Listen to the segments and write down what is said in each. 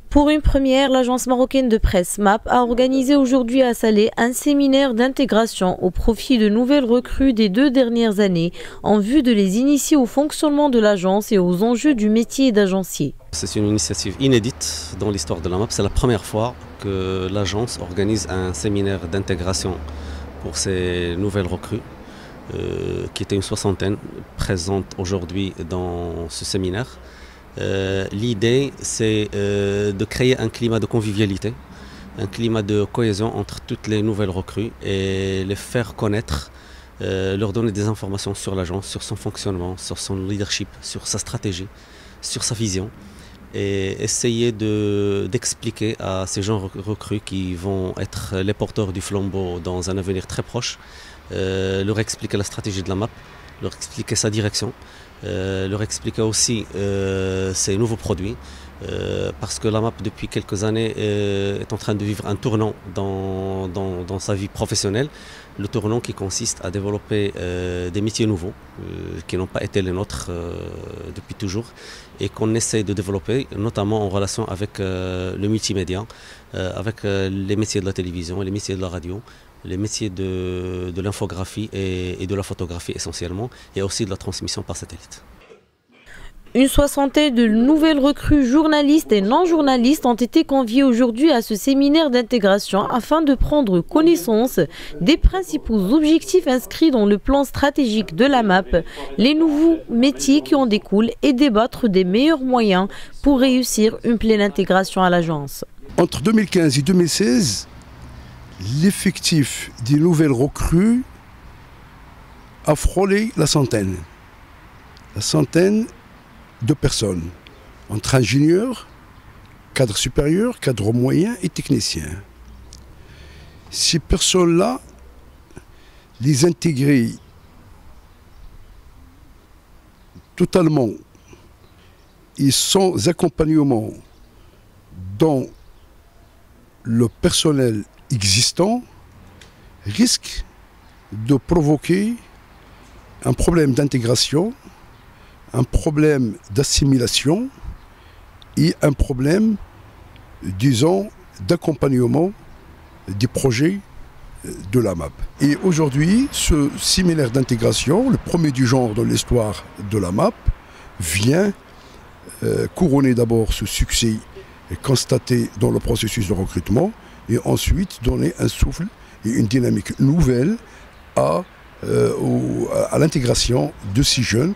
Pour une première, l'agence marocaine de presse MAP a organisé aujourd'hui à Salé un séminaire d'intégration au profit de nouvelles recrues des 2 dernières années en vue de les initier au fonctionnement de l'agence et aux enjeux du métier d'agencier. C'est une initiative inédite dans l'histoire de la MAP. C'est la première fois que l'agence organise un séminaire d'intégration pour ces nouvelles recrues, qui étaient une soixantaine présentes aujourd'hui dans ce séminaire. L'idée, c'est de créer un climat de convivialité, un climat de cohésion entre toutes les nouvelles recrues et les faire connaître, leur donner des informations sur l'agence, sur son fonctionnement, sur son leadership, sur sa stratégie, sur sa vision et essayer d'expliquer à ces gens recrues qui vont être les porteurs du flambeau dans un avenir très proche, leur expliquer la stratégie de la MAP, leur expliquer sa direction, leur expliquer aussi ses nouveaux produits, parce que la MAP depuis quelques années est en train de vivre un tournant dans sa vie professionnelle, le tournant qui consiste à développer des métiers nouveaux qui n'ont pas été les nôtres depuis toujours et qu'on essaie de développer notamment en relation avec le multimédia, avec les métiers de la télévision et les métiers de la radio, les métiers de l'infographie et de la photographie essentiellement, et aussi de la transmission par satellite. Une soixantaine de nouvelles recrues journalistes et non-journalistes ont été conviées aujourd'hui à ce séminaire d'intégration afin de prendre connaissance des principaux objectifs inscrits dans le plan stratégique de la MAP, les nouveaux métiers qui en découlent et débattre des meilleurs moyens pour réussir une pleine intégration à l'agence. Entre 2015 et 2016, l'effectif des nouvelles recrues a frôlé la centaine. La centaine de personnes, entre ingénieurs, cadres supérieurs, cadres moyens et techniciens. Ces personnes-là, les intégrer totalement et sans accompagnement dans le personnel existant risque de provoquer un problème d'intégration, un problème d'assimilation et un problème, disons, d'accompagnement des projets de la MAP. Et aujourd'hui, ce séminaire d'intégration, le premier du genre dans l'histoire de la MAP, vient couronner d'abord ce succès constaté dans le processus de recrutement et ensuite donner un souffle et une dynamique nouvelle à l'intégration de ces jeunes.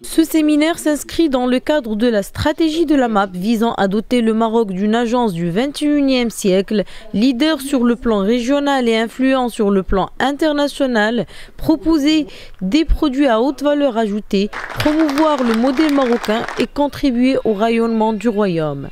Ce séminaire s'inscrit dans le cadre de la stratégie de la MAP visant à doter le Maroc d'une agence du XXIe siècle, leader sur le plan régional et influent sur le plan international, proposer des produits à haute valeur ajoutée, promouvoir le modèle marocain et contribuer au rayonnement du royaume.